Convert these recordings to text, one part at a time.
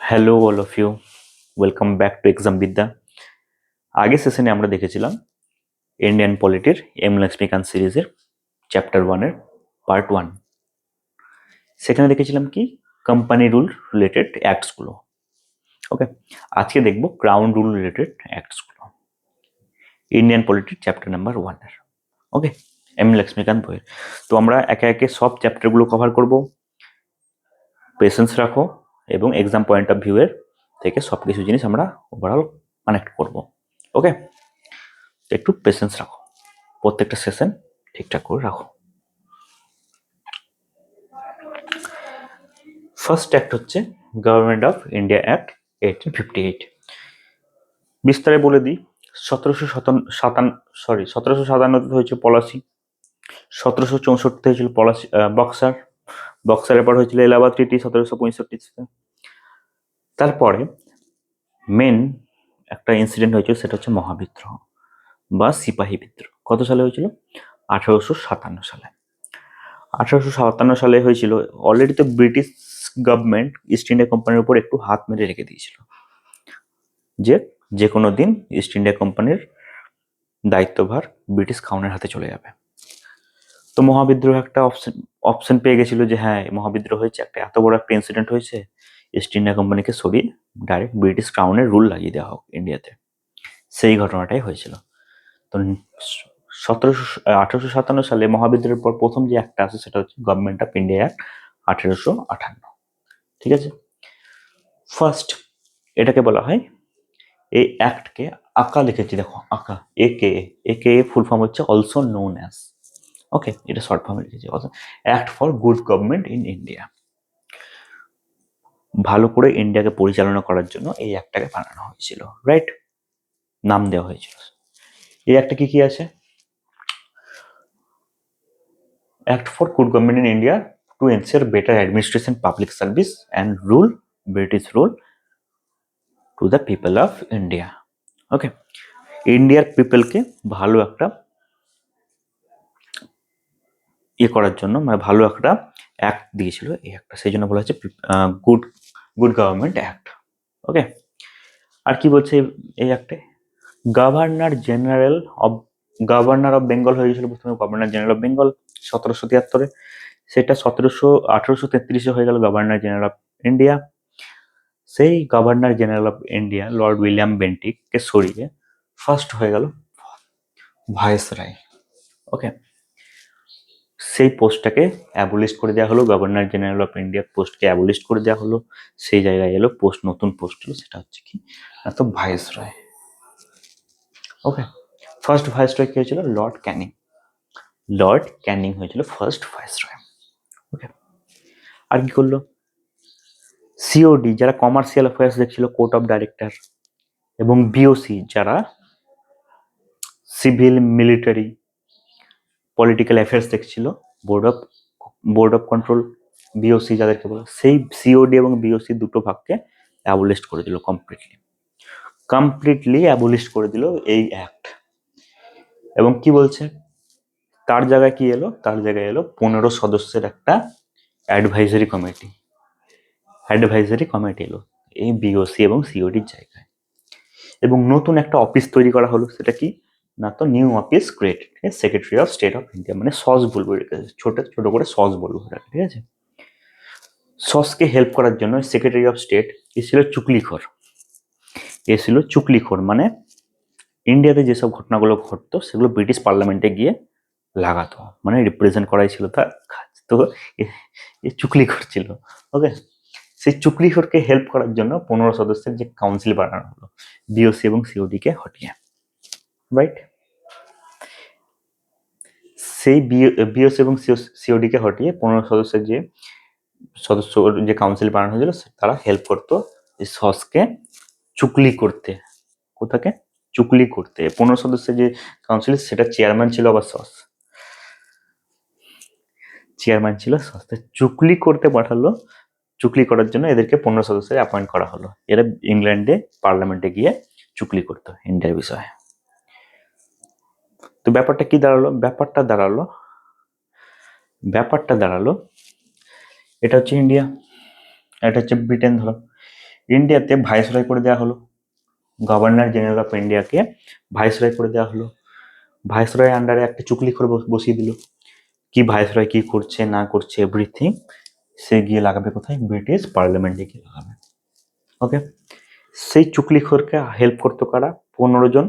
Hello all of you, welcome back to exam Vidya. আগের সেশনে আমরা দেখেছিলাম ইন্ডিয়ান পলিটির এম লক্ষ্মীকান্ত সিরিজের চ্যাপ্টার 1-এর পার্ট 1। সেখানে দেখেছিলাম কি কোম্পানি রুল রিলেটেড অ্যাক্টসগুলো। ওকে, আজকে দেখব ক্রাউন রুল রিলেটেড অ্যাক্টসগুলো ইন্ডিয়ান পলিটির চ্যাপ্টার নাম্বার 1-এর। ওকে, এম লক্ষ্মীকান্ত বইয়ের। তো আমরা একে একে সব চ্যাপ্টারগুলো কভার করব। পেশেন্স রাখো এবং এক্সাম পয়েন্ট অফ ভিউ এর থেকে সব কিছু জিনিস আমরা ওভারঅল কানেক্ট করব। ওকে, একটু পেশেন্স রাখো, প্রত্যেকটা সেশন ঠিকঠাক করে রাখো। ফার্স্ট অ্যাক্ট হচ্ছে গভর্নমেন্ট অফ ইন্ডিয়া অ্যাক্ট 1858। বিস্তারে বলে দিই, 1757 হয়েছিল পলাশি, 1764 হয়েছিল পলাশি বক্সারের পর হয়েছিল এলাহাবাদ ট্রিটি 1765। তারপরে মেন একটা ইনসিডেন্ট হয়েছিল, সেটা হচ্ছে মহাবিদ্রোহ বা সিপাহী বিদ্রোহ। কত সালে হয়েছিল? 1857 সালে। 1857 সালে হয়েছিল। অলরেডি তো ব্রিটিশ গভর্নমেন্ট ইস্ট ইন্ডিয়া কোম্পানির উপর একটু হাত মেরে রেখে দিয়েছিল যে যে কোনো দিন ইস্ট ইন্ডিয়া কোম্পানির দায়িত্বভার ব্রিটিশ ক্রাউনের হাতে চলে যাবে। তো মহাবিদ্রোহ একটা অপশন পেয়ে গেছিল যে হ্যাঁ, মহাবিদ্রোহ হয়েছে, একটা এত বড় একটা ইনসিডেন্ট হয়েছে, ইস্ট ইন্ডিয়া কোম্পানিকে সরিয়ে ডাইরেক্ট ব্রিটিশ ক্রাউনের রুল লাগিয়ে দেওয়া হোক ইন্ডিয়াতে। সেই ঘটনাটাই হয়েছিল। তো 1857 সালে মহাবিদ্রোহের পর প্রথম যে অ্যাক্টটা আছে সেটা হচ্ছে গভর্নমেন্ট অফ ইন্ডিয়া অ্যাক্ট 1858। ঠিক আছে, ফার্স্ট এটাকে বলা হয়, এই অ্যাক্টকে আকা লিখেছি, দেখো আকা, একে ফুল ফর্ম হচ্ছে অলসো নোন অ্যাজ। ওকে, এটা শর্ট ফর্মে লিখেছি, act for good government in India. ভালো করে ইন্ডিয়াকে পরিচালনা করার জন্য এই অ্যাক্টটাকে বানানো হয়েছিল, রাইট? নাম দেওয়া হয়েছিল। এই অ্যাক্টে কি কি আছে? Act for good government in India to ensure better administration, public service and rule, British rule to the people of India. Okay, ইন্ডিয়ার পিপলকে ভালো একটা করার জন্য, মানে ভালো একটা অ্যাক্ট দিয়েছিল এই একটা, সেই জন্য বলা হচ্ছে good good government act. Okay, আর কি বলছে এই অ্যাক্টে? Governor general of governor of Bengal হয়ে গেছিল প্রথমে, গভর্নর জেনারেল অফ বেঙ্গল 1773। সেটা 1833 হয়ে গেল গভর্নর জেনারেল অফ ইন্ডিয়া। সেই governor general of India Lord William বেন্টিককে সরিয়ে ফার্স্ট হয়ে গেল ভাইসরয়। ওকে, সেই পোস্টটাকে অ্যাবলিশ করে দেওয়া হলো, গভর্নর জেনারেল অফ ইন্ডিয়া পোস্টকে অ্যাবলিশ করে দেওয়া হলো। সেই জায়গায় এলো পোস্ট, নতুন পোস্ট হলো, সেটা হচ্ছে কি তো ভাইসরয়। ওকে, ফার্স্ট ভাইসরয় কি হয়েছিল? লর্ড ক্যানিং। লর্ড ক্যানিং হয়েছিল ফার্স্ট ভাইসরয়। ওকে, আর কি করলো? সিওডি যারা কমার্শিয়াল অ্যাফেয়ার্স দেখছিল, কোর্ট অফ ডাইরেক্টর, এবং বিওসি যারা সিভিল, মিলিটারি, পলিটিক্যাল অ্যাফেয়ার্স দেখছিল, বোর্ড অফ কন্ট্রোল, বিওসি যাদেরকে বলে, সেই সিওডি এবং বিওসি দুটো ভাগকে অ্যাবলিশ করে দিল কমপ্লিটলি অ্যাবলিশ করে দিল এই অ্যাক্ট। এবং কি বলছে, তার জায়গায় কি এলো? তার জায়গায় এলো 15 সদস্যের একটা অ্যাডভাইজারি কমিটি এলো এই বিওসি এবং সিওডির জায়গায়। এবং নতুন একটা অফিস তৈরি করা হলো, সেটা কি না, তো new office created, secretary of state of India, মানে সস বলবো, ছোট ছোট করে সস বলবো, ঠিক আছে? সসকে হেল্প করার জন্য সেক্রেটারি অফ স্টেট এসেছিল চুকলিখোর, মানে ইন্ডিয়াতে যেসব ঘটনাগুলো ঘটতো সেগুলো ব্রিটিশ পার্লামেন্টে গিয়ে লাগাতো, মানে রিপ্রেজেন্ট করাই ছিল তার কাজ। তো এ চুকলিখোর ছিল। ওকে, সেই চুকলিখোরকে হেল্প করার জন্য 15 সদস্যের যে কাউন্সিল বানানো হলো বিওসি এবং সিওডি কে হটিয়ে, রাইট? সেই বিওসি এবং সিওডি কে হটিয়ে 15 সদস্যের যে কাউন্সিল বানানো হয়েছিল, তারা হেল্প করতো এই সসকে চুকলি করতে। কোথাকে? চুকলি করতে। 15 সদস্যের যে কাউন্সিল, সেটা চেয়ারম্যান ছিল আবার সস, চুকলি করতে পাঠালো। চুকলি করার জন্য এদেরকে 15 সদস্যের অ্যাপয়েন্ট করা হলো। এরা ইংল্যান্ডে পার্লামেন্টে গিয়ে চুকলি করতো ইন্ডিয়ার বিষয়ে। তো ব্যাপারটা কি দাঁড়ালো? ব্যাপারটা দাঁড়ালো এটা হচ্ছে ইন্ডিয়া, এটা হচ্ছে ব্রিটেন। ধরো ইন্ডিয়াতে ভাইসরয় করে দেওয়া হলো, গভর্নর জেনারেল অফ ইন্ডিয়াকে ভাইসরয় করে দেওয়া হলো। ভাইসরয় আন্ডারে একটা চুক্তিখর বসিয়ে দিল, কি ভাইসরয় কি করছে না করছে এভরিথিং সে গিয়ে লাগাবে কোথায়, ব্রিটিশ পার্লামেন্টে গিয়ে লাগাবে। ওকে, সেই চুকলিখোরকে হেল্প করতো কারা, 15 জন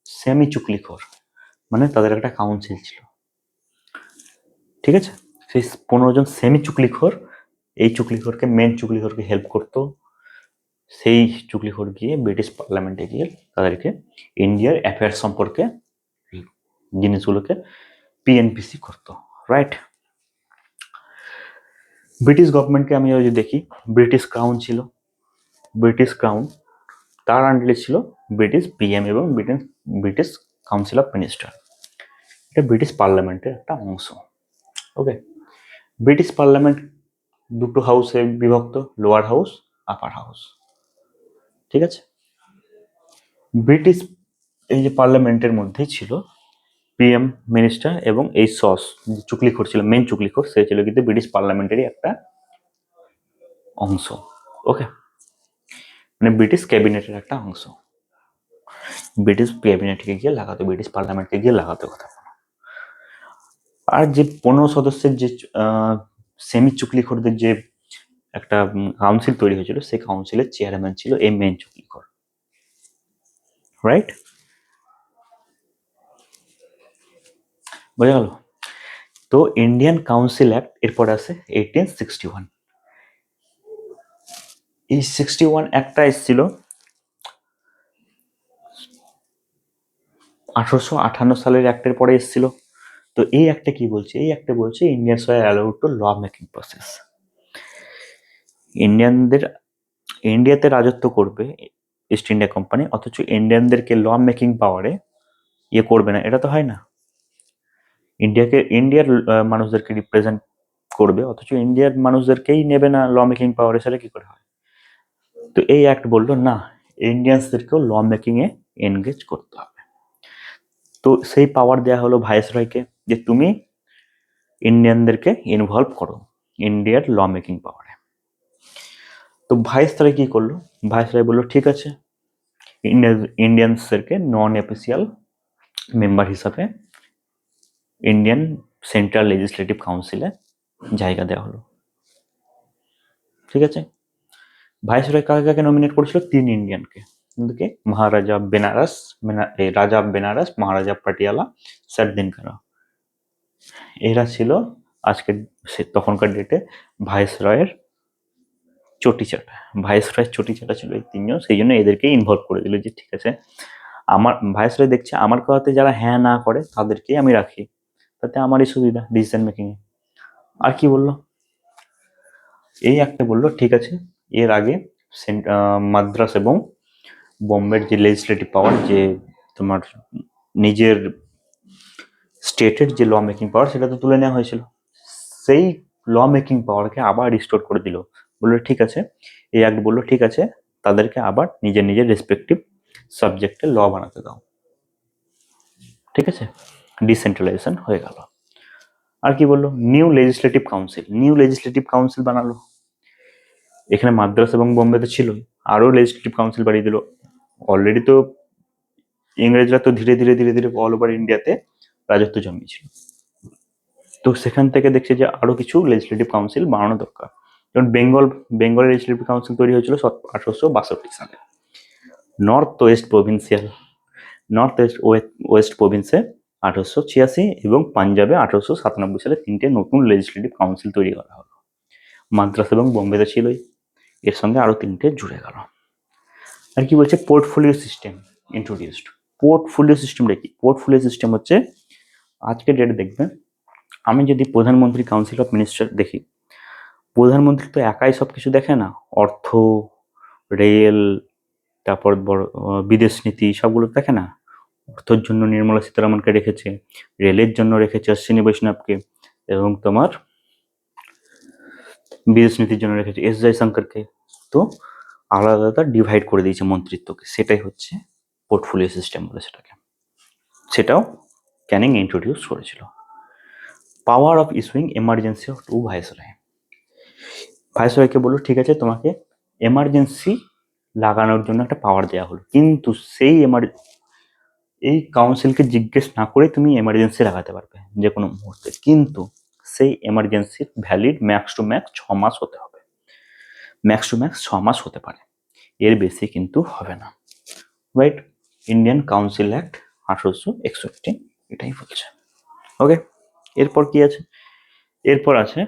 সেমি চুকলিখোর, মানে তাদের একটা কাউন্সিল ছিল, ঠিক আছে। সেই 15 জন সেমি চুকলিখোর এই চুকলিখোরকে, মেন চুকলিখোরকে হেল্প করতো। সেই চুকলিখোর গিয়ে ব্রিটিশ পার্লামেন্টে গিয়ে তাদেরকে ইন্ডিয়ার অ্যাফেয়ার্স সম্পর্কে জিনিসগুলোকে পিএনপিসি করতো, রাইট। ব্রিটিশ গভর্নমেন্টকে আমি যদি দেখি, ব্রিটিশ ক্রাউন ছিল, ব্রিটিশ ক্রাউন, তার আন্ডারে ছিল ব্রিটিশ পিএম এবং ব্রিটিশ কাউন্সিল অফ মিনিস্টার। এটা ব্রিটিশ পার্লামেন্টের একটা অংশ। ওকে, ব্রিটিশ পার্লামেন্ট দুটো হাউসে বিভক্ত, লোয়ার হাউস, আপার হাউস, ঠিক আছে। ব্রিটিশ এই যে পার্লামেন্টের মধ্যেই ছিল পিএম মিনিস্টার এবং এই চুকলিখোর ছিল, মেন চুকলিখোর, সে ছিল কিন্তু ব্রিটিশ পার্লামেন্টেরই একটা অংশ। ওকে, মানে ব্রিটিশ ক্যাবিনেটের একটা অংশ, ব্রিটিশ ক্যাবিনেটকে গিয়ে লাগাতো, ব্রিটিশ পার্লামেন্টকে গিয়ে লাগাতো কথা। আর যে 15 সদস্যের যে সেমি চুকলিখোরদের যে একটা কাউন্সিল তৈরি হয়েছিল, সেই কাউন্সিলের চেয়ারম্যান ছিল এই মেন চুকলিখোর, রাইট। বোঝা গেল? তো ইন্ডিয়ান কাউন্সিল অ্যাক্ট এরপর আসে 1861। এই 61 অ্যাক্টটা এসেছিল 1858 সালের অ্যাক্টের পরে এসেছিল। তো এই অ্যাক্টে কি বলছে, এই অ্যাক্টে বলছে Indians are allowed to law making process. ইন্ডিয়াতে রাজত্ব করবে ইস্ট ইন্ডিয়া কোম্পানি, অথচ ইন্ডিয়ানদেরকে ল মেকিং পাওয়ারে করবে না, এটা তো হয় না। ইন্ডিয়ার মানুষদেরকে রিপ্রেজেন্ট করবে, অথচ ইন্ডিয়ার মানুষদেরকেই নেবে না ল মেকিং পাওয়ারে, সেটা কি করে হয়? তো এই অ্যাক্ট বললো না, ইন্ডিয়ানসদেরকেও ল মেকিং এ এনগেজ করতে হবে। তো সেই পাওয়ার দেওয়া হলো ভাইসরয়কে, যে তুমি ইন্ডিয়ানদেরকে ইনভলভ করো ইন্ডিয়ার ল মেকিং পাওয়ারে। তো ভাইসরয় কি করলো, ভাইসরয় বললো ঠিক আছে, ইন্ডিয়ানসদেরকে নন অফিসিয়াল মেম্বার হিসাবে ইন্ডিয়ান সেন্ট্রাল লেজিসলেটিভ কাউন্সিলে জায়গা দেওয়া হলো, ঠিক আছে। ভাইসরয় কাকে কাকে নমিনেট করেছিল, 3 ইন্ডিয়ানকে, কিন্তু মহারাজা বেনারস, রাজা বেনারস, মহারাজা পাটিয়ালা, সারদিনকারা, এরা ছিল আজকের তখনকার ডেটে ভাইসরয়ের চটিচাটা। ভাইসরয়ের চটিচাটা ছিল এই 3 জন, সেই জন্য এদেরকে ইনভলভ করে দিল, যে ঠিক আছে আমার ভাইসরয় দেখছে আমার কথাতে যারা হ্যাঁ না করে তাদেরকেই আমি রাখি, তাতে আমারই সুবিধা ডিসিশন মেকিং এ। আর কি বললো, এই একটা বললো ঠিক আছে, এর আগে মাদ্রাস এবং বোম্বের যে লেজিসলেটিভ পাওয়ার, যে তোমার নিজের স্টেটের যে ল মেকিং পাওয়ার, সেটা তো তুলে নেওয়া হয়েছিল, সেই ল মেকিং পাওয়ারকে আবার রিস্টোর করে দিল। বললো ঠিক আছে, এই অ্যাক্ট বললো ঠিক আছে, তাদেরকে আবার নিজের নিজের রেসপেক্টিভ সাবজেক্টে ল বানাতে দাও, ঠিক আছে, ডিসেন্ট্রালাইজেশন হয়ে গেল। আর কি বললো, নিউ লেজিসলেটিভ কাউন্সিল বানালো। এখানে মাদ্রাস এবং বোম্বেতে ছিলই, আরো লেজিসলেটিভ কাউন্সিল বাড়িয়ে দিল। অলরেডি তো ইংরেজরা তো ধীরে ধীরে ধীরে ধীরে অল ওভার ইন্ডিয়াতে রাজত্ব জমিয়েছিল, তো সেখান থেকে দেখছে যে আরো কিছু লেজিসলেটিভ কাউন্সিল বানানো দরকার। যেমন বেঙ্গলের লেজিসলেটিভ কাউন্সিল তৈরি হয়েছিল 1862 সালে। নর্থ ওয়েস্ট প্রভিন্সে 1886 এবং পাঞ্জাবে 1897 সালে 3টে নতুন লেজিসলেটিভ কাউন্সিল তৈরি করা হলো। মাদ্রাস এবং বোম্বেতে ছিলই, এর সঙ্গে আরো 3টে জুড়ে গেল। আর কি বলছে, পোর্টফোলিও সিস্টেম ইন্ট্রোডিউসড। পোর্টফোলিও সিস্টেমটা কি, পোর্টফোলিও সিস্টেম হচ্ছে আজকের ডেটে দেখবেন, আমি যদি প্রধানমন্ত্রী কাউন্সিল অফ মিনিস্টার দেখি, প্রধানমন্ত্রী তো একাই সবকিছু দেখে না, অর্থ, রেল, তারপর বড় বিদেশ নীতি সবগুলো দেখে না। অর্থের জন্য নির্মলা সীতারামনকে রেখেছে, রেলের জন্য রেখেছে অশ্বিনী বৈষ্ণবকে, এবং তোমার বিদেশ নীতির জন্য রেখেছে এস জয়শঙ্করকে। তো আলাদা আলাদা ডিভাইড করে দিয়েছে মন্ত্রিত্বকে, সেটাই হচ্ছে পোর্টফোলিও সিস্টেম বলে সেটাকে। সেটাও ক্যানিং ইন্ট্রোডিউস করেছিল। Power of issuing emergency to viceroy, ভাইসরয়কে বললো ঠিক আছে তোমাকে এমার্জেন্সি লাগানোর জন্য একটা পাওয়ার দেওয়া হলো, কিন্তু এই কাউন্সিলকে জিজ্ঞেস না করে তুমি এমার্জেন্সি লাগাতে পারবে যে কোনো মুহূর্তে, কিন্তু সেই এমার্জেন্সির ভ্যালিড ম্যাক্স টু ম্যাক্স 6 মাস হতে হবে, ম্যাক্স টু ম্যাক্স 6 মাস হতে পারে, এর বেশি কিন্তু হবে না, রাইট? ইন্ডিয়ান কাউন্সিল অ্যাক্ট 1861 এটাই বলছে। ওকে, এরপর কি আছে? এরপর আছে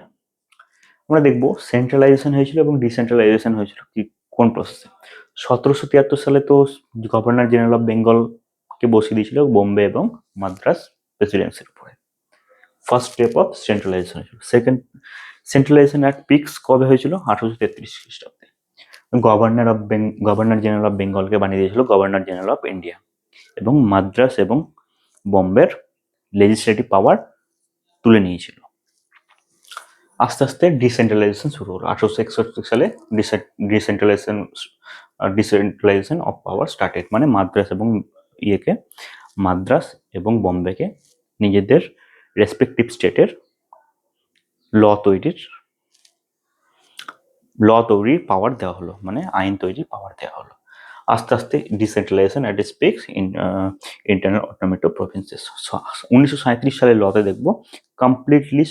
আমরা দেখবো সেন্ট্রালাইজেশন হয়েছিল এবং ডিসেন্ট্রালাইজেশন হয়েছিল কি কোন প্রসেসে। 1773 সালে তো গভর্নর জেনারেল অফ বেঙ্গল কে বসিয়ে দিয়েছিল বোম্বে এবং মাদ্রাস প্রেসিডেন্সির উপরে। ফার্স্ট স্টেপ অফ সেন্ট্রালাইজেশন হয়েছিল। সেকেন্ড সেন্ট্রালাইজেশন অ্যাট পিক্স কবে হয়েছিল? 1833 খ্রিস্টাব্দে। গভর্নর জেনারেল অফ বেঙ্গলকে বানিয়ে দিয়েছিল গভর্নর জেনারেল অফ ইন্ডিয়া, এবং মাদ্রাস এবং বোম্বের লেজিসলেটিভ পাওয়ার তুলে নিয়েছিল। আস্তে আস্তে ডিসেন্ট্রালাইজেশন শুরু হলো 1861 সালে। ডিসেন্ট্রালাইজেশন অফ পাওয়ার স্টার্টেড, মানে মাদ্রাস এবং বোম্বেকে নিজেদের রেসপেক্টিভ স্টেটের ল তৈরির পাওয়ার দেওয়া হলো, মানে আইন তৈরির পাওয়ার দেওয়া হলো। আস্তে আস্তে decentralisation at its peak internal autonomy provinces. 1937 সালের লতে দেখবো কমপ্লিটলি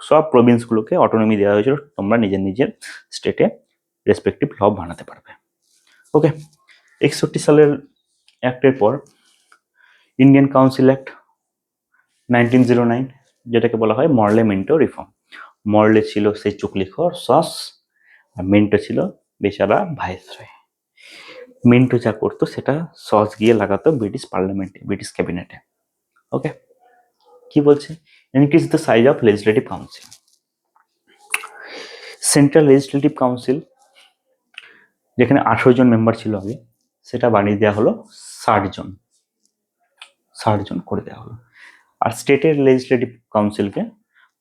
সব প্রভিন্সগুলোকে অটোনমি দেওয়া হয়েছিল, তোমরা নিজের নিজের স্টেটে রেসপেক্টিভ ল বানাতে পারবে। ওকে, 61 সালের অ্যাক্টের পর ইন্ডিয়ান কাউন্সিল অ্যাক্ট 1909, যেটাকে বলা হয় মরলে মিন্টো রিফর্ম। মরলে ছিল সেই চুকলিখর সস, আর মিন্টো ছিল বেচারা ভাইসরয়। মিন্টো যা করতো সেটা সস গিয়ে লাগাতো ব্রিটিশ পার্লামেন্টে, ব্রিটিশ ক্যাবিনেটে। ওকে, কি বলছে? Increase the size of legislative council. Central legislative council যেখানে 18 জন মেম্বার ছিল আগে, সেটা বানিয়ে দেওয়া হলো 60 জন করে দেওয়া হলো। আর স্টেটের লেজিসলেটিভ কাউন্সিলকে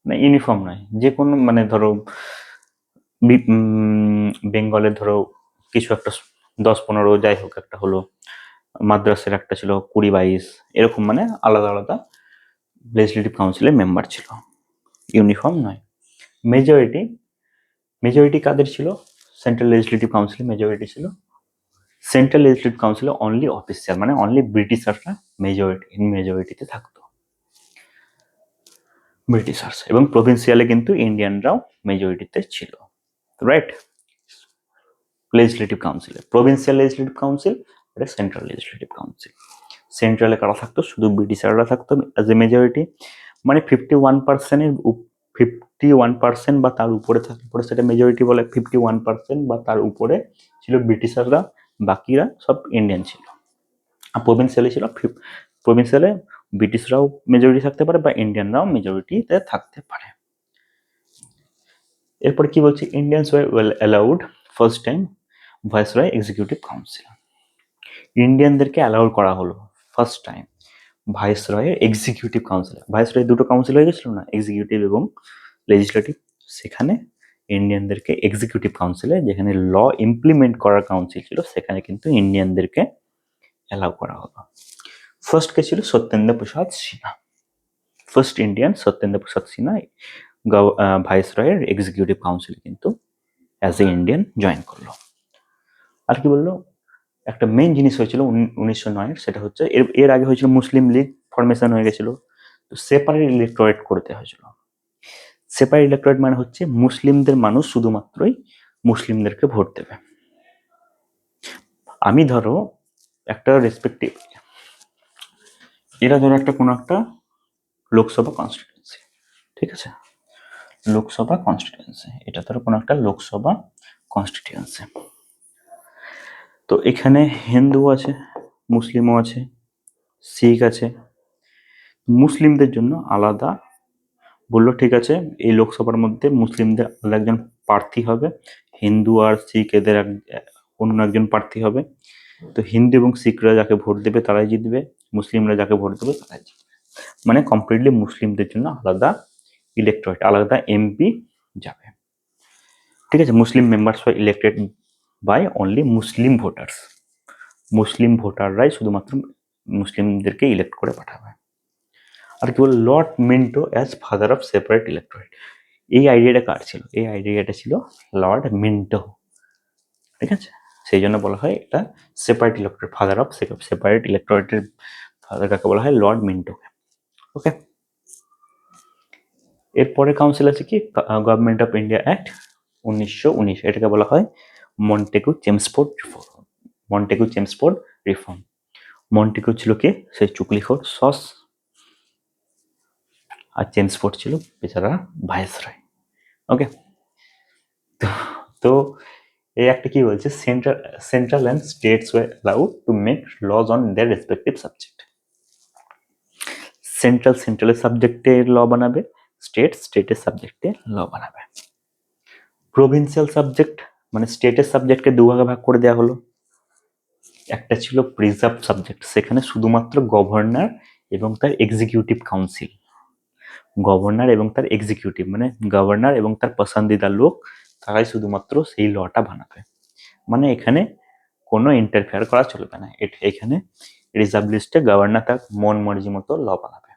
মানে ইউনিফর্ম নয়, যে কোনো মানে ধরো বেঙ্গলের ধরো কিছু একটা 10-15 যাই হোক একটা হলো, মাদ্রাসের একটা ছিল 20-22, এরকম মানে আলাদা আলাদা লেজিসলেটিভ কাউন্সিলের মেম্বার ছিল, ইউনিফর্ম নয়। মেজরিটি কাদের ছিল? সেন্ট্রাল লেজিসলেটিভ কাউন্সিলে মেজরিটি ছিল। সেন্ট্রাল লেজিসলেটিভ কাউন্সিলে অনলি অফিসিয়াল, মানে অনলি ব্রিটিশার্সরা মেজরিটিতে থাকতো, ব্রিটিশার্স, এবং প্রভিন্সিয়ালে কিন্তু ইন্ডিয়ানরাও মেজরিটিতে ছিল, রাইট? লেজিসলেটিভ কাউন্সিলে প্রভিন্সিয়াল লেজিসলেটিভ কাউন্সিল, এটা সেন্ট্রাল লেজিসলেটিভ কাউন্সিল। সেন্ট্রালে কারা থাকতো? শুধু ব্রিটিশাররা থাকতো অ্যাজ এ মেজরিটি, মানে 51% বা তার উপরে থাকলে পরে সেটা মেজরিটি বলে। 51% বা তার উপরে ছিল ব্রিটিশাররা, বাকিরা সব ইন্ডিয়ান ছিল। আর প্রভিন্সিয়ালে ব্রিটিশরাও মেজরিটি থাকতে পারে বা ইন্ডিয়ানরাও মেজরিটিতে থাকতে পারে। এরপর কি বলছে? Indians were well allowed first time viceroy executive council. ইন্ডিয়ানদেরকে অ্যালাউ করা হলো ফার্স্ট টাইম ভাইসরয়ের এক্সিকিউটিভ কাউন্সিলে। ভাইসরয় দুটো কাউন্সিল হয়ে গেছিল না, এক্সিকিউটিভ এবং লেজিসলেটিভ, সেখানে ইন্ডিয়ানদেরকে এক্সিকিউটিভ কাউন্সিলে, যেখানে ল ইমপ্লিমেন্ট করার কাউন্সিল ছিল, সেখানে কিন্তু ইন্ডিয়ানদেরকে অ্যালাউ করা হলো। ফার্স্ট কে ছিল সত্যেন্দ্র প্রসাদ সিনহা, ফার্স্ট ইন্ডিয়ান সত্যেন্দ্র প্রসাদ সিনহা ভাইসরয়ের এক্সিকিউটিভ কাউন্সিল কিন্তু অ্যাজ এ ইন্ডিয়ান জয়েন করলো। আর কি বললো? একটা মেইন জিনিস হয়েছিল 1909, সেটা হচ্ছে এর আগে হয়েছিল মুসলিম লীগ ফরমেশন হয়ে গেছিল, তো সেপারেট ইলেক্টোরেট করতে হয়েছিল। সেপারেট ইলেক্টোরেট মানে হচ্ছে মুসলিমদের মানুষ শুধুমাত্রই মুসলিমদেরকে ভোট দেবে। আমি ধরো একটা রেসপেক্টিভ, এরা ধরো একটা কোনো একটা লোকসভা কনস্টিটিউয়েন্সি, ঠিক আছে, লোকসভা কনস্টিটিউয়েন্সি, এটা ধরো কোনো একটা লোকসভা কনস্টিটিউয়েন্সি। তো এখানে হিন্দু আছে, মুসলিমও আছে, শিখ আছে। মুসলিমদের জন্য আলাদা বললো, ঠিক আছে, এই লোকসভার মধ্যে মুসলিমদের আলাদা একজন প্রার্থী হবে, হিন্দু আর শিখ এদের অন্য একজন প্রার্থী হবে। তো হিন্দু এবং শিখরা যাকে ভোট দেবে তারাই জিতবে, মুসলিমরা যাকে ভোট দেবে তারাই জিতবে, মানে কমপ্লিটলি মুসলিমদের জন্য আলাদা ইলেক্টোরেট, আলাদা এমপি যাবে, ঠিক আছে। Muslim members are elected by only Muslim voters, Muslim ভোটাররাই শুধুমাত্র মুসলিমদেরকে ইলেক্ট করে পাঠাবে। আর কি বল? Lord Minto as father of separate electorate, এই আইডিয়াটা কার ছিল? এই আইডিয়াটা ছিল লর্ড মিন্টো, ঠিক আছে। সেই জন্য বলা হয় এটা separate electorate, father of separate ইলেক্টোরেটের ফাদার কাকে বলা হয়? লর্ড মিন্টোকে। ওকে, এরপরে কাউন্সিল আছে কি? গভর্নমেন্ট অফ ইন্ডিয়া অ্যাক্ট 1919, এটাকে বলা হয় Montagu Chelmsford reform. Montagu Chelmsford reform. Montagu ছিল কি? সেই চুগলিখোর সস, আর চেমসফোর্ড ছিল বেচারা ভাইসরয়। ওকে, তো এই একটা কি বলছে? Central and states were allowed to make laws on their respective subject. সেন্ট্রালের সাবজেক্টে ল বানাবে, স্টেটের সাবজেক্টে ল বানাবে। প্রভিন্সিয়াল সাবজেক্ট মানে স্টেটের সাবজেক্টকে দুভাগে ভাগ করে দেওয়া হলো। একটা ছিল প্রিজার্ভ সাবজেক্ট, সেখানে শুধুমাত্র গভর্নর এবং তার এক্সিকিউটিভ কাউন্সিল, গভর্নর এবং তার এক্সিকিউটিভ মানে গভর্নর এবং তার পছন্দিদার লোক, তারাই শুধুমাত্র সেই লটা বানাবে। মানে এখানে কোনো ইন্টারফেয়ার করা চলবে না। এখানে রিজার্ভ লিস্টে গভর্নর তার মন মর্জি মতো ল বানাবে।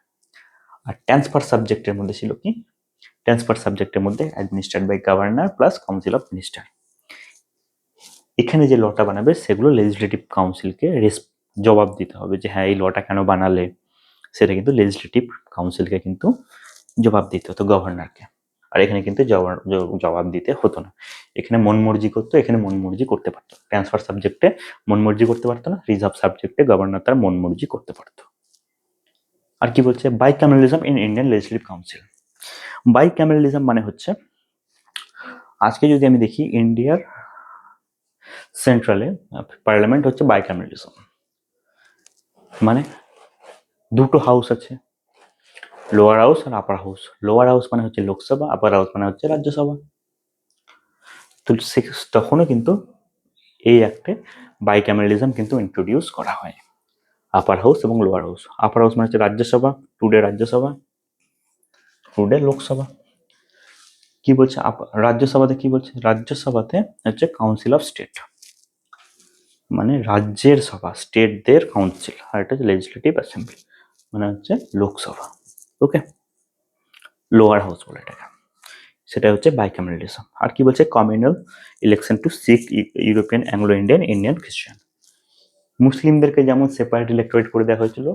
আর ট্রান্সফার সাবজেক্টের মধ্যে ছিল কি? ট্রান্সফার সাবজেক্টের মধ্যে administered by governor plus council of minister. এখানে যে লটা বানাবে সেগুলো লেজিসলেটিভ কাউন্সিলকে জবাব দিতে হবে যে হ্যাঁ এই লটা কেন বানালে, সেটা কিন্তু লেজিসলেটিভ কাউন্সিলকে কিন্তু জবাব দিতে হতো, গভর্নরকে। আর এখানে কিন্তু জবাব দিতে হতো না। এখানে মন মর্জি করতো, এখানে মন মর্জি করতে পারতো। ট্রান্সফার সাবজেক্টে মন মর্জি করতে পারতো না, রিজার্ভ সাবজেক্টে গভর্নর তার মন মর্জি করতে পারতো। আর কি বলছে? বাইক্যামেরালিজম ইন ইন্ডিয়ান লেজিসলেটিভ কাউন্সিল। বাইক্যামেরালিজম মানে হচ্ছে, আজকে যদি আমি দেখি ইন্ডিয়ার সেন্ট্রালে পার্লামেন্ট হচ্ছে বাইক্যামেরালিজম, মানে দুটো হাউস আছে, লোয়ার হাউস আর আপার হাউস। লোয়ার হাউস মানে হচ্ছে লোকসভা, আপার হাউস মানে হচ্ছে রাজ্যসভা। তো তখনও কিন্তু এই অ্যাক্টে বাইক্যামেরালিজম কিন্তু ইন্ট্রোডিউস করা হয়, আপার হাউস এবং লোয়ার হাউস। আপার হাউস মানে হচ্ছে রাজ্যসভা, টুডে রাজ্যসভা, টুডে লোকসভা। কি বলছে রাজ্যসভাতে? কি বলছে? রাজ্যসভাতে হচ্ছে কাউন্সিল অফ স্টেট, মানে রাজ্যের সভা, স্টেটদের কাউন্সিল। আর এটা হচ্ছে লেজিসলেটিভ অ্যাসেম্বলি, মানে হচ্ছে লোকসভা। ওকে, লোয়ার হাউস বলে এটাকে। সেটা হচ্ছে বাইক্যামেরালিজম। আর কি বলছে? Communal election to Sikh European, Anglo Indian, Indian খ্রিস্টান। মুসলিমদেরকে যেমন সেপারেট ইলেক্টোরেট করে দেওয়া হয়েছিল,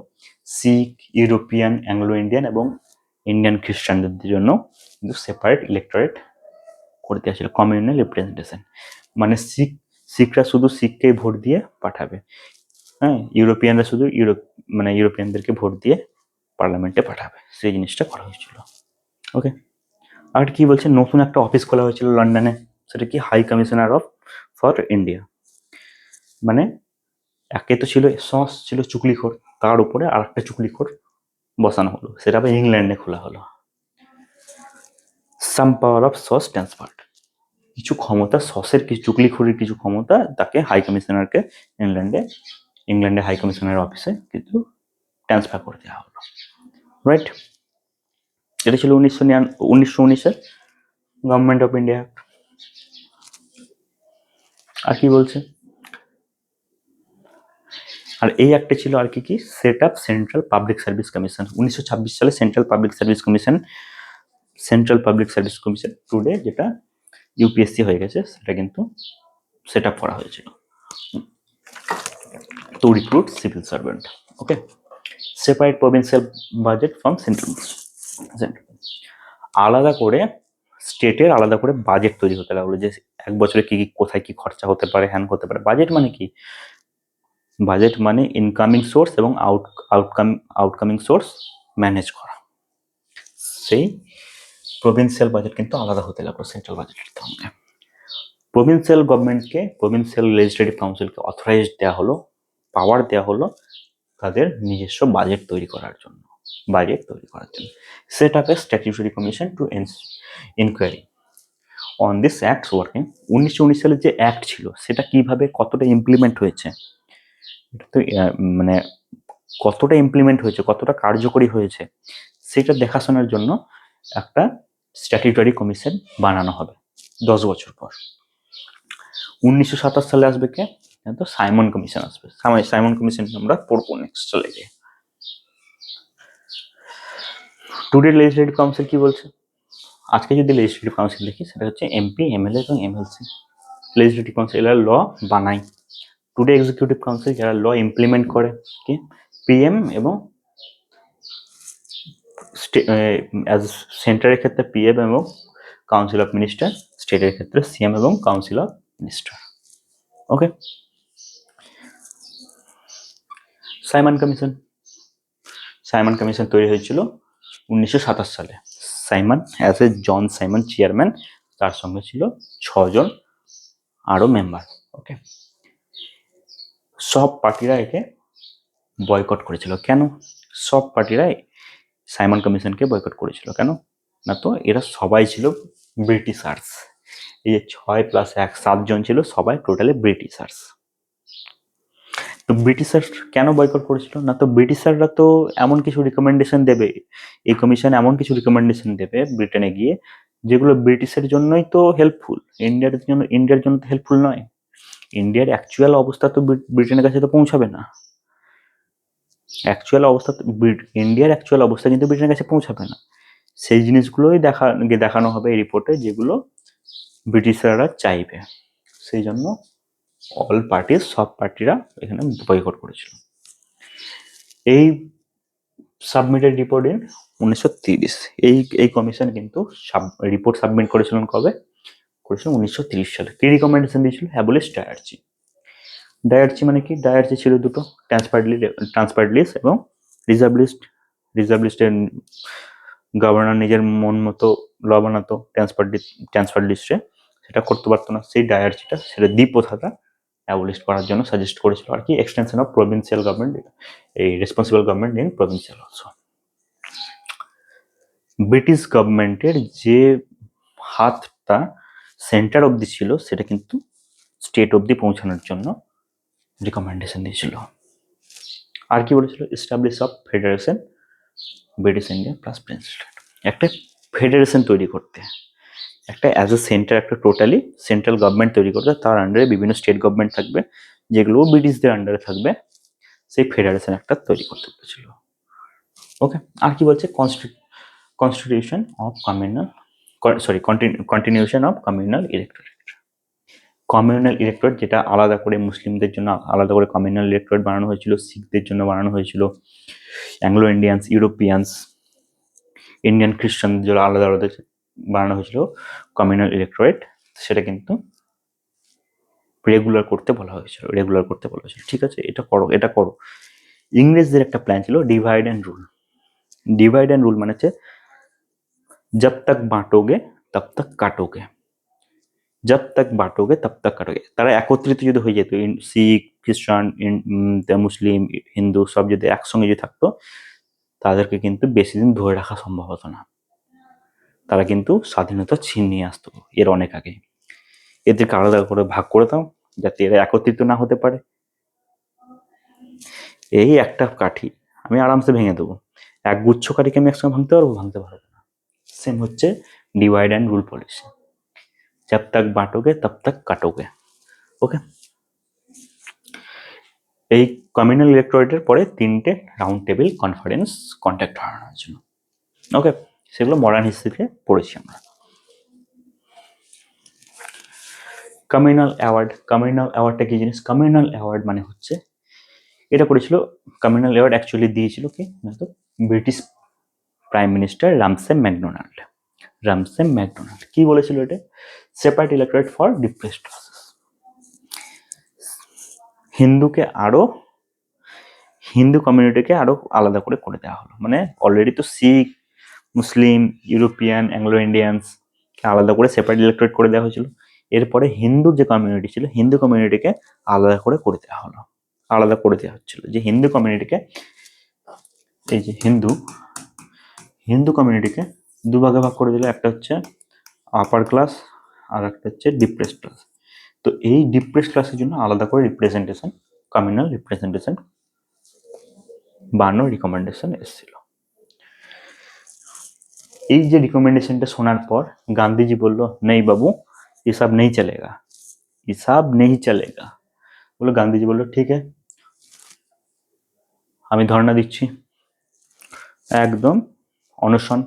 শিখ, ইউরোপিয়ান, অ্যাংলো ইন্ডিয়ান এবং ইন্ডিয়ান খ্রিস্টানদের জন্য কিন্তু সেপারেট ইলেক্টোরেট করে দেওয়া ছিল, কমিউনাল রিপ্রেজেন্টেশন। মানে শিখরা শুধু শিখকেই ভোট দিয়ে পাঠাবে, হ্যাঁ, ইউরোপিয়ানরা শুধু ইউরোপিয়ানদেরকে ভোট দিয়ে পার্লামেন্টে পাঠাবে, সেই জিনিসটা করা হয়েছিল। ওকে, আর কি বলছে? নতুন একটা অফিস খোলা হয়েছিল লন্ডনে, সেটা কি? High commissioner for India. মানে একে তো ছিল সস, ছিল চুগলিখোর, তার উপরে আর একটা চুগলিখোর বসানো হলো, সেটা আবার ইংল্যান্ডে খোলা হলো। সাম পাওয়ার অফ সস ট্রান্সফার্ড, কিছু ক্ষমতা, সসের কিছু চুগলিখোরের কিছু ক্ষমতা তাকে হাই কমিশনারকে ইংল্যান্ডে হাই কমিশনার অফিসে কিন্তু ট্রান্সফার করে দেওয়া হলো। রাইট, এটা ছিল 1919-এর গভর্নমেন্ট অফ ইন্ডিয়া। আর কি বলছে? আর এই একটা ছিল আর কি set up central public service commission. 1926 সালে central public service commission today যেটা ইউপিএসসি হয়ে গেছে, সেটা কিন্তু সেট আপ করা হয়েছিল two recruit civil servant. Okay, separate provincial budget from central. আলাদা করে স্টেটের আলাদা করে বাজেট তৈরি হতে লাগলো, যে এক বছরে কি কোথায় কি খরচা হতে পারে, হ্যান হতে পারে। বাজেট মানে কি? বাজেট মানে ইনকামিং সোর্স এবং আউটকামিং সোর্স ম্যানেজ করা। সেই প্রভিন্সিয়াল বাজেট কিন্তু আলাদা হতে লাগলো সেন্ট্রাল বাজেটের থেকে। প্রভিন্সিয়াল লেজিসলেটিভ কাউন্সিলকে অথরাইজ দেওয়া হলো, পাওয়ার দেওয়া হলো তাদের নিজস্ব বাজেট তৈরি করার জন্য। Set up a statutory commission to inquiry on this acts working. 1919 সালের যে অ্যাক্ট ছিল সেটা কিভাবে কতটা ইমপ্লিমেন্ট হয়েছে, এটা তো মানে কতটা ইমপ্লিমেন্ট হয়েছে, কতটা কার্যকরী হয়েছে, সেটা দেখাশোনার জন্য একটা স্ট্যাটিউটরি কমিশন বানানো হবে 10 বছর পর। 1927 সালে আসবে কে? তো সাইমন কমিশন আসবে। সাইমন কমিশন আমরা পড়বো নেক্সট চলে গিয়ে। টুডে লেজিসলেটিভ কাউন্সিল কি বলছে? আজকে যদি লেজিসলেটিভ কাউন্সিল দেখি, সেটা হচ্ছে এমপি, এমএলএ এবং এমএলসি। লেজিসলেটিভ কাউন্সিল ল বানায়, টুডে এক্সিকিউটিভ কাউন্সিল যারা ল ইমপ্লিমেন্ট করে, কি পিএম এবং সেন্টারের ক্ষেত্রে পিএম এবং কাউন্সিল অফ মিনিস্টার, স্টেটের ক্ষেত্রে সিএম এবং council of minister. Okay. Simon commission, Simon commission তৈরি হয়েছিল 1927 সালে। Simon as a John Simon chairman, তার সঙ্গে ছিল 6 জন আরো মেম্বার। ওকে। সব পার্টিরা একে বয়কট করেছিল। কেন সব পার্টিরা সাইমন কমিশনকে বয়কট করেছিল? কেন না, তো এরা সবাই ছিল ব্রিটিশার্স। এই যে 6 + 1 7 জন ছিল, সবাই টোটালি ব্রিটিশার্স। তো ব্রিটিশার কেন বয়কট করেছিল? না, তো ব্রিটিশাররা তো এমন কিছু রিকমেন্ডেশন দেবে, এই কমিশন এমন কিছু রিকমেন্ডেশন দেবে ব্রিটেনে গিয়ে, যেগুলো ব্রিটিশের জন্যই তো হেল্পফুল, ইন্ডিয়ার জন্য তো হেল্পফুল নয়। ইন্ডিয়ার অ্যাকচুয়াল অবস্থা তো ব্রিটেনের কাছে তো পৌঁছাবে না। ইন্ডিয়ার অ্যাকচুয়াল অবস্থা কিন্তু ব্রিটেনের কাছে পৌঁছাবে না। সেই জিনিসগুলোই দেখানো হবে এই রিপোর্টে, যেগুলো ব্রিটিশাররা চাইবে। সেই জন্য সব পার্টিরা এখানে বয়কট করেছিল। এই সাবমিটেড রিপোর্ট ইন 1930। এই কমিশন কিন্তু রিপোর্ট সাবমিট করেছিলেন কবে? করেছিলেন 1930 সালে। কি রিকমেন্ডেশন দিয়েছিল? অ্যাবলিশ ডায়ার্চি। ডায়ার্চি মানে কি? ডায়ার্চি ছিল দুটো, ট্রান্সপার্ড লিস্ট এবং রিজার্ভ লিস্ট। রিজার্ভ লিস্টের গভর্নর নিজের মন মতো ল বানাতো, ট্রান্সপার্ড লিস্টে সেটা করতে পারতো না। সেই ডায়ার্চিটা, সেটা দ্বিপ্রথাটা অ্যাবলিশ করার জন্য সাজেস্ট করেছিল আর কি, এক্সটেনশন অফ প্রভিন্সিয়াল গভর্নমেন্ট, এই responsible government in provincial also. British গভর্নমেন্টের যে হাতটা সেন্টার অবধি ছিল, সেটা কিন্তু স্টেট অবধি পৌঁছানোর জন্য রিকমেন্ডেশন দিয়েছিল। আর কি বলেছিল? Establish of federation British India plus prince land. একটা ফেডারেশন তৈরি করতে, একটা অ্যাজ এ সেন্টার, একটা টোটালি সেন্ট্রাল গভর্নমেন্ট তৈরি করতে, তার আন্ডারে বিভিন্ন স্টেট গভর্নমেন্ট থাকবে, যেগুলো ব্রিটিশদের আন্ডারে থাকবে। সেই ফেডারেশন একটা তৈরি করতে পেরেছিল। ওকে। আর কি বলছে? Constitution of continuation of communal electorate. Communal electorate, যেটা আলাদা করে মুসলিমদের জন্য আলাদা করে কমিউনাল ইলেক্টোরেট বানানো হয়েছিল, শিখদের জন্য বানানো হয়েছিল, অ্যাংলো ইন্ডিয়ানস, ইউরোপিয়ানস, ইন্ডিয়ান খ্রিস্টানদের জন্য আলাদা আলাদা বানানো হয়েছিল কমিউনাল ইলেক্টোরেট। সেটা কিন্তু রেগুলার করতে বলা হয়েছিল। ঠিক আছে, এটা করো, এটা করো। ইংরেজদের একটা প্ল্যান ছিল divide and rule. Divide and rule মানে হচ্ছে जब तक बांटोगे तब तक काटोगे, जब तक बांटोगे तब तक काटोगे। তারা একত্রিত যদি হয়ে যেত, শিখ, খ্রিস্টান, মুসলিম, হিন্দু সব যদি একসঙ্গে যদি থাকতো, তাদেরকে কিন্তু বেশি দিন ধরে রাখা সম্ভব হতো না। তারা কিন্তু স্বাধীনতা ছিনিয়ে আসতো এর অনেক আগে। এদেরকে আলাদা করে ভাগ করে দাও, যাতে এরা একত্রিত না হতে পারে। এই একটা কাঠি আমি আরামসে ভেঙে দেবো, এক গুচ্ছ কাঠিকে আমি একসঙ্গে ভাঙতে পারবো? ভাঙতে পারবো না। সেম হচ্ছে ডিভাইড অ্যান্ড রুল পলিসি, जब तक बांटोगे तब तक काटोगे। ওকে। এই কমিউনাল ইলেক্টোরেটের পরে 3টে রাউন্ড টেবিল কনফারেন্স কন্ট্যাক্ট হারানোর জন্য। ওকে, সেগুলো মডার্ন হিস্ট্রিতে পড়েছি আমরা। কমিউনাল অ্যাওয়ার্ডটা কি জিনিস? কমিউনাল অ্যাওয়ার্ড মানে হচ্ছে, এটা করেছিল, কমিউনাল অ্যাওয়ার্ড অ্যাকচুয়ালি দিয়েছিল কি না, তো British prime minister Ramsay MacDonald. কি বলেছিল এটা? Separate electorate for depressed classes. Hindu কমিউনিটিকে আরো আলাদা করে দেওয়া হলো। মানে অলরেডি তো Sikh, Muslim, European, Anglo Indians আলাদা করে সেপারেট ইলেক্টোরেট করে দেওয়া হয়েছিল। এরপরে হিন্দু যে কমিউনিটি ছিল, হিন্দু কমিউনিটিকে আলাদা করে দেওয়া হলো। আলাদা করে দেওয়া হচ্ছিল যে হিন্দু কমিউনিটিকে, এই যে হিন্দু কমিউনিটিকে দুভাগে ভাগ করে দিল। একটা হচ্ছে আপার ক্লাস আর একটা হচ্ছে ডিপ্রেসড ক্লাস। তো এই ডিপ্রেসড ক্লাসের জন্য আলাদা করে রিপ্রেজেন্টেশন, কমিউনাল রিপ্রেজেন্টেশন বানানোর রিকমেন্ডেশন এসেছিল। এই যে রিকমেন্ডেশনটা শোনার পর গান্ধীজি বলল, নেই বাবু, এসব নেই চলেগা, এসব নেই চলেগা। বলে গান্ধীজি বললো, ঠিক আছে, আমি ধর্ণা দিচ্ছি, একদম অনশন,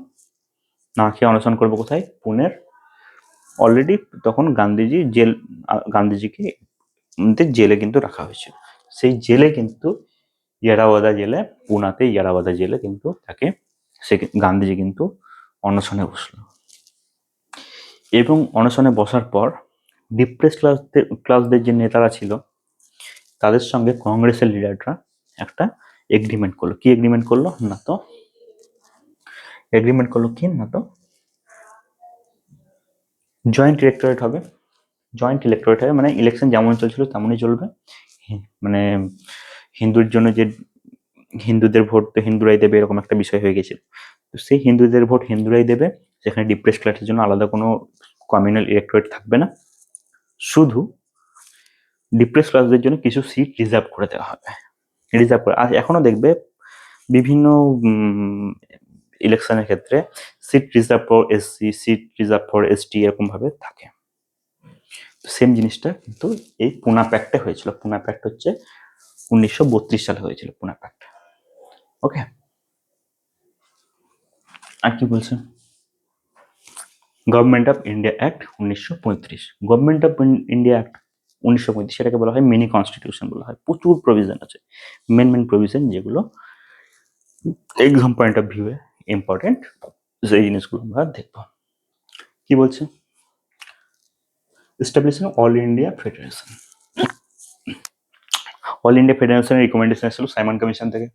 না খেয়ে অনশন করবো। কোথায়? পুনের। অলরেডি তখন গান্ধীজিকে জেলে কিন্তু রাখা হয়েছিল। সেই জেলে কিন্তু ইয়ারাওয়াদা জেলে, পুনাতে ইয়ারাওয়াদা জেলে কিন্তু তাকে গান্ধীজি কিন্তু অনশনে বসলো। এবং অনশনে বসার পর ডিপ্রেস ক্লাসদের যে নেতারা ছিল তাদের সঙ্গে কংগ্রেসের লিডাররা একটা এগ্রিমেন্ট করলো। কি এগ্রিমেন্ট করলো না তো জয়েন্ট ইলেক্টোরেট হবে। জয়েন্ট ইলেক্টোরেট হবে মানে ইলেকশন যেমন চলছিল তেমনই চলবে। মানে হিন্দুর জন্য যে হিন্দুদের ভোট তো হিন্দুরাই দেবে, এরকম একটা বিষয় হয়ে গেছিল। তো সেই হিন্দুদের ভোট হিন্দুরাই দেবে, সেখানে ডিপ্রেস ক্লাসের জন্য আলাদা কোনো কমিউনাল ইলেক্টোরেট থাকবে না। শুধু ডিপ্রেস ক্লাসদের জন্য কিছু সিট রিজার্ভ করে দেওয়া হবে। রিজার্ভ করে, আর এখনো দেখবে বিভিন্ন ইলেকশনের ক্ষেত্রে seat reserve for SC, seat reserve for ST, এরকম ভাবে থাকে। সেম জিনিসটা কিন্তু এই পুনা প্যাক্টে হয়েছিল। পুনা প্যাক্ট হচ্ছে 1932 সালে হয়েছিল পুনা প্যাক্ট। ওকে, আর কি বলছে? Government of India act 1935। Government of India act 1935 সেটাকে বলা হয় মিনি কনস্টিটিউশন বলা হয়। প্রচুর প্রভিশন আছে, মেন প্রভিশন যেগুলো exam point of view important, সেই জিনিসগুলো আমরা দেখবো। কি বলছে? Establishing all India federation. All India ফেডারেশনের রিকমেন্ডেশন এসেছিল সাইমন কমিশন থেকে।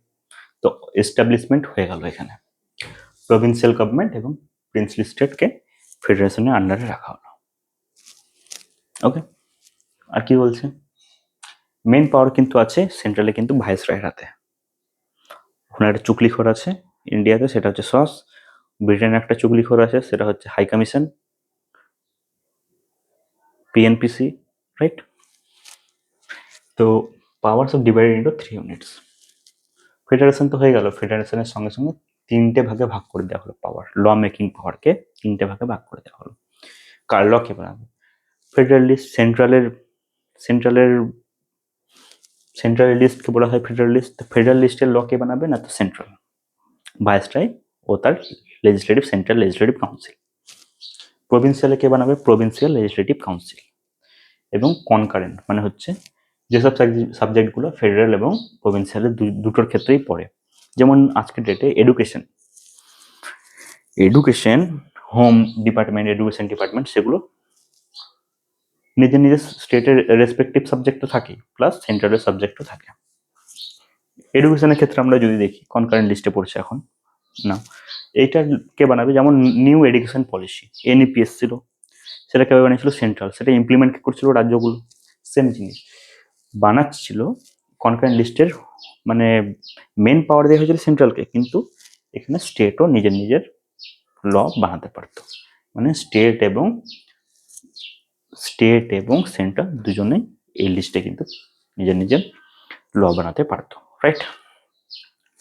তো এস্টাবলিশমেন্ট হয়ে গেল এখানে। প্রভিন্সিয়াল গভর্নমেন্ট এবং প্রিন্সলি স্টেটকে ফেডারেশনের আন্ডারে রাখা হলো। ওকে, আর কি বলছে? মেন পাওয়ার কিন্তু আছে সেন্ট্রালে কিন্তু ভাইসরয়ের হাতে। ওখানে একটা চুগলিখোর আছে ইন্ডিয়াতে, সেটা হচ্ছে সস। ব্রিটেনে একটা চুগলিখোর আছে, সেটা হচ্ছে হাই কমিশন, পিএনপিসি, রাইট? তো powers of divided into 3 units. Federation তো হয়ে গেল, ফেডারেশনের সঙ্গে সঙ্গে 3টে ভাগে ভাগ করে দেওয়া হলো পাওয়ার। ল মেকিং পাওয়ারকে 3টে ভাগে ভাগ করে দেওয়া হলো। কার ল কে বানাবে? ফেডারেলিস্ট। সেন্ট্রালের লিস্টকে বলা হয় ফেডারেলিস্ট। ফেডারেলিস্টের ল কে বানাবে না তো সেন্ট্রাল ভাইসরয় ও তার লেজিসলেটিভ সেন্ট্রাল লেজিসলেটিভ কাউন্সিল। প্রভিন্সিয়ালে কে বানাবে? Provincial legislative council. এবং কনকারেন্ট মানে হচ্ছে যেসব সাবজেক্টগুলো ফেডারেল এবং প্রভিন্সিয়ালের দুটোর ক্ষেত্রেই পড়ে। যেমন আজকের ডেটে education, home department, education department, সেগুলো নিজের নিজের স্টেটের রেসপেক্টিভ সাবজেক্ট তো থাকে, প্লাস সেন্ট্রালের সাবজেক্টও থাকে। এডুকেশনের ক্ষেত্রে আমরা যদি দেখি কনকারেন্ট লিস্টে পড়ছে এখন না, এইটা কে বানাবে? যেমন নিউ এডুকেশন পলিসি, এনইপিএস ছিল, সেটা কেউ বানিয়েছিল? সেন্ট্রাল। সেটা ইমপ্লিমেন্ট করছিল রাজ্যগুলো। সেম জিনিস বানাচ্ছিল কনকারেন্ট লিস্টের, মানে মেন পাওয়ার দেওয়া হয়েছিল সেন্ট্রালকে, কিন্তু এখানে স্টেটও নিজের নিজের ল বানাতে পারতো। মানে স্টেট এবং সেন্ট্রাল দুজনেই এই লিস্টে কিন্তু নিজের নিজের ল বানাতে পারতো, রাইট?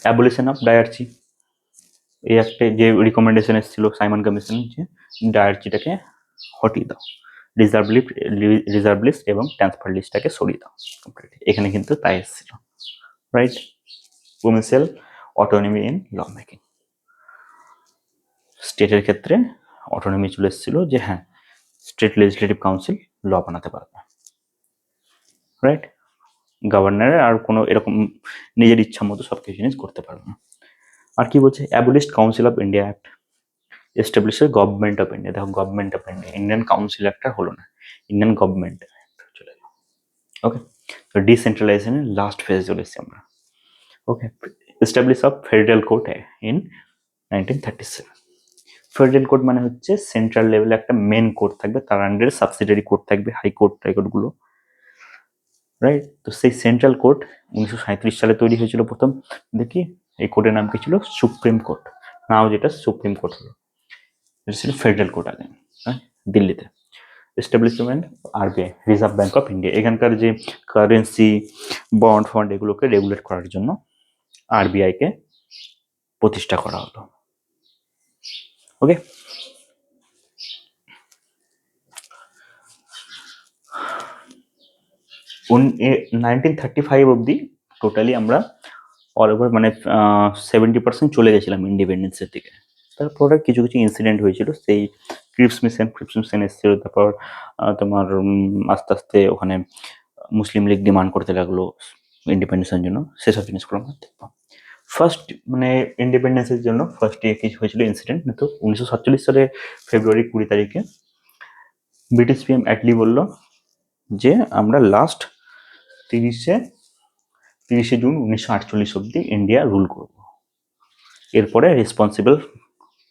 অ্যাবলিশন অফ ডায়ার্চি, এই একটা যে রিকমেন্ডেশন এসেছিল সাইমন কমিশন, যে ডায়ার্চিটাকে হটিয়ে দাও, রিজার্ভ লিস্ট এবং ট্রান্সফার লিস্টটাকে সরিয়ে দাও কমপ্লিট। এখানে কিন্তু তাই এসেছিল, right? Provincial autonomy in law making. স্টেটের ক্ষেত্রে অটোনমি চলে এসেছিল, যে হ্যাঁ স্টেট লেজিসলেটিভ কাউন্সিল ল বানাতে পারবে, রাইট? গভর্নরের আর কোনো এরকম নিজের ইচ্ছা মতো সব কিছু জিনিস করতে পারবে না। আর কি বলছে? Abolished council of India act, এস্টাবলিশের গভর্নমেন্ট অফ ইন্ডিয়া। দেখো government of India, Indian council একটা হলো না, ইন্ডিয়ান গভর্নমেন্ট চলে গেল। ওকে, তো ডিসেন্ট্রালাইজেশনের লাস্ট ফেজে চলে এসেছি আমরা। Okay, establish of federal court in 1937। Federal court মানে হচ্ছে সেন্ট্রাল লেভেলে একটা মেন কোর্ট থাকবে, তার আন্ডারে সাবসিডারি কোর্ট থাকবে, হাইকোর্ট গুলো, রাইট? তো সেই সেন্ট্রাল কোর্ট 1937 সালে তৈরি হয়েছিল প্রথম। দেখি এই কোর্টের নাম কি ছিল? Supreme court. নাও যেটা সুপ্রিম কোর্ট হলো, এটা ছিল ফেডারেল কোর্ট আগে, হ্যাঁ, দিল্লিতে। Establishment RBI, reserve bank of India. এখানকার যে কারেন্সি, বন্ড এগুলোকে রেগুলেট করার জন্য আরবিআই কে প্রতিষ্ঠা করা হলো। ওকে, উন 1935 অব্দি টোটালি আমরা অল ওভার মানে 70% চলে গেছিলাম ইন্ডিপেন্ডেন্সের দিকে। তারপরে কিছু কিছু ইনসিডেন্ট হয়েছিল, সেই ক্রিপস মিশন এসেছিল, তারপর তোমার আস্তে আস্তে ওখানে মুসলিম লীগ ডিমান্ড করতে লাগলো ইন্ডিপেন্ডেন্সের জন্য, সেসব জিনিসগুলো আমরা দেখবো। ফার্স্ট মানে ইন্ডিপেন্ডেন্সের জন্য ফার্স্ট কি হয়েছিল ইনসিডেন্ট, তো 1947 সালে ফেব্রুয়ারি 20 তারিখে ব্রিটিশ পিএম অ্যাটলি বলল যে আমরা লাস্ট 30শে জুন 1948 অব্দি ইন্ডিয়া রুল করব, এরপরে রেসপন্সিবল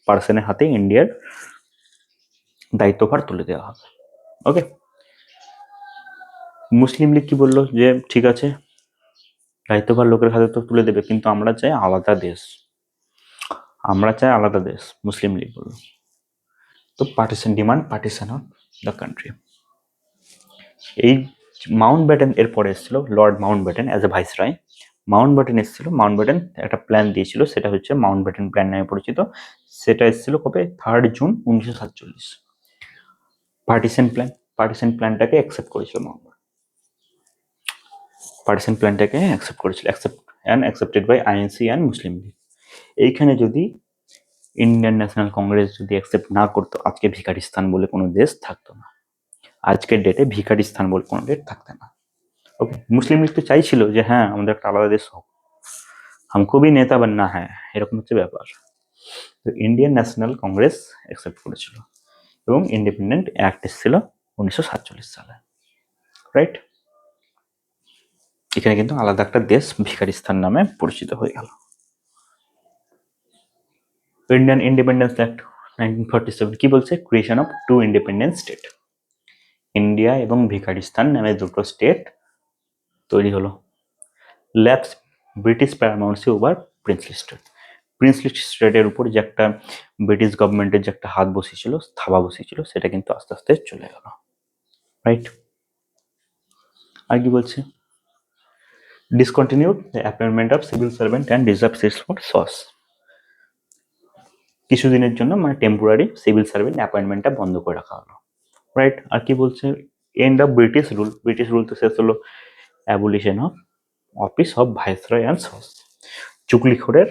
পার্সনের হাতে ইন্ডিয়ার দায়িত্বভার তুলে দেওয়া হবে। ওকে, মুসলিম লীগ কি বললো যে ঠিক আছে দায়িত্বভার লোকের হাতে তো তুলে দেবে, কিন্তু আমরা চাই আলাদা দেশ, আমরা চাই আলাদা দেশ, মুসলিম লীগ বলল। তো partition demand partition of the country. এই মাউন্ট ব্যাটেন এরপরে এসেছিল Lord Mount Batten as a viceroy. Mount Batten এসেছিল, মাউন্ট ব্যাটেন একটা প্ল্যান দিয়েছিল, সেটা হচ্ছে মাউন্ট ব্যাটেন প্ল্যান নামে পরিচিত। সেটা এসেছিল কবে? 3 জুন 1947। পার্টিশন প্ল্যানটাকে অ্যাকসেপ্ট করেছিল মাউন্ট ব্যাটেন, পার্টিশন প্ল্যানটাকে অ্যাকসেপ্ট করেছিল, অ্যাকসেপ্টেড বাই আইএনসি অ্যান্ড মুসলিম লীগ। এইখানে যদি ইন্ডিয়ান ন্যাশনাল কংগ্রেস যদি অ্যাকসেপ্ট না করতো, আজকে ভিকারিস্তান বলে কোনো দেশ থাকতো না, আজকের ডেটে ভিকারিস্তান বলে কোনো ডেট থাকতো না। ওকে, মুসলিম লীগ তো চাইছিল যে হ্যাঁ আমাদের একটা আলাদা দেশ হোক, হামকো ভি নেতা বাননা হ্যাঁ, এরকম হচ্ছে ব্যাপার। তো ইন্ডিয়ান ন্যাশনাল কংগ্রেস অ্যাকসেপ্ট করেছিল এবং ইন্ডিপেন্ডেন্ট অ্যাক্ট এসেছিল 1947 সালে, রাইট? এখানে কিন্তু আলাদা একটা দেশ ভিকারিস্তান নামে পরিচিত হয়ে গেল। ইন্ডিয়ান ইন্ডিপেন্ডেন্স অ্যাক্ট 1947 কি বলছে? Creation of 2 independent state, India এবং ভিকারিস্তান নামে 2টো স্টেট তৈরি হলো। Lapse British paramountcy over princely state, princely স্টেটের উপর যে একটা ব্রিটিশ গভর্নমেন্টের যে একটা হাত বসিয়েছিল, থাবা বসিয়েছিল, সেটা কিন্তু আস্তে আস্তে চলে গেল, রাইট? আর কি বলছে? Discontinued the appointment of civil servant and reserve seats for সস, কিছুদিনের জন্য মানে টেম্পোরারি সিভিল সার্ভেন্ট অ্যাপয়েন্টমেন্টটা বন্ধ করে রাখা হলো, রাইট? আর কি বলছে? End of British rule, British rule তো শেষ হলো, abolition of office of viceroy and সস, চুগলিখোরের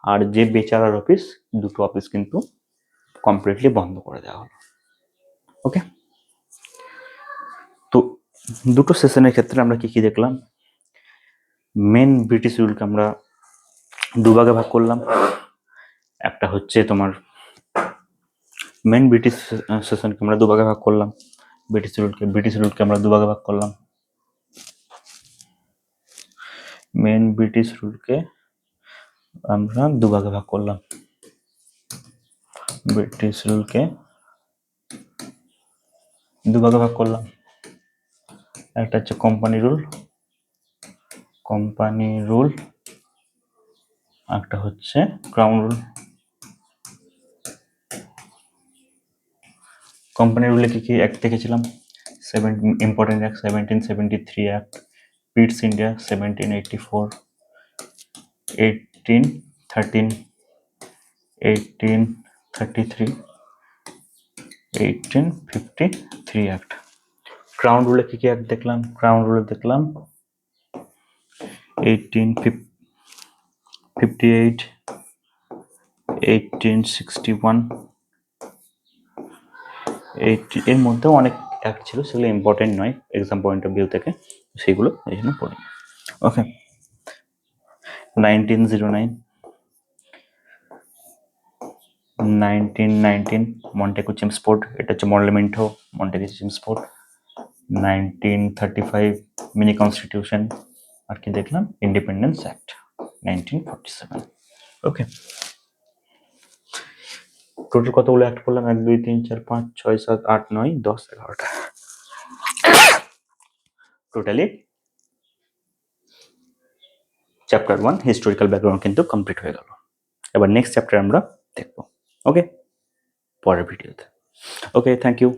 আর যে বেচারার অফিস, দুটো অফিস কিন্তু কমপ্লিটলি বন্ধ করে দেওয়া হলো। ওকে, তো দুটো সেশনের ক্ষেত্রে আমরা কি কি দেখলাম? মেন ব্রিটিশ রুলকে আমরা দুভাগে ভাগ করলাম। একটা হচ্ছে তোমার মেন ব্রিটিশ সেশনকে আমরা দুভাগে ভাগ করলাম, ব্রিটিশ রুলকে আমরা দুভাগে ভাগ করলাম। মেন ব্রিটিশ রুলকে আমরা দুভাগে ভাগ করলাম, ব্রিটিশ রুলকে দুভাগে ভাগ করলাম। একটা হচ্ছে কোম্পানি রুল, একটা হচ্ছে ক্রাউন রুল। কোম্পানি রুলে কি কি অ্যাক্ট দেখেছিলাম? Important act 1773 act, Pitt's India 1784, 1813, 1833, 1853 act. Crown রুলে কি কি অ্যাক্ট দেখলাম? ক্রাউন রুলে দেখলাম 1858, 1861, এর মধ্যেও অনেক অ্যাক্ট ছিল, সেগুলো ইম্পর্টেন্ট নয় এক্সাম পয়েন্ট অফ ভিউ থেকে, সেগুলো এই জন্য পড়ি। ওকে, 1919 মন্টেগু চেমসফোর্ড, এটা হচ্ছে Morley Minto Montagu Chelmsford. 1935 mini constitution. আর কি দেখলাম? Independence act 1947। ওকে, টোটাল কতগুলো অ্যাক্ট করলাম? 1 2 3 4 5 6 7 8 9 10 11টা, টোটালি চ্যাপ্টার 1 হিস্টোরিক্যাল ব্যাকগ্রাউন্ড কিন্তু কমপ্লিট হয়ে গেল। এবার নেক্সট চ্যাপ্টার আমরা দেখবো, ওকে, পরের ভিডিওতে। ওকে, থ্যাংক ইউ।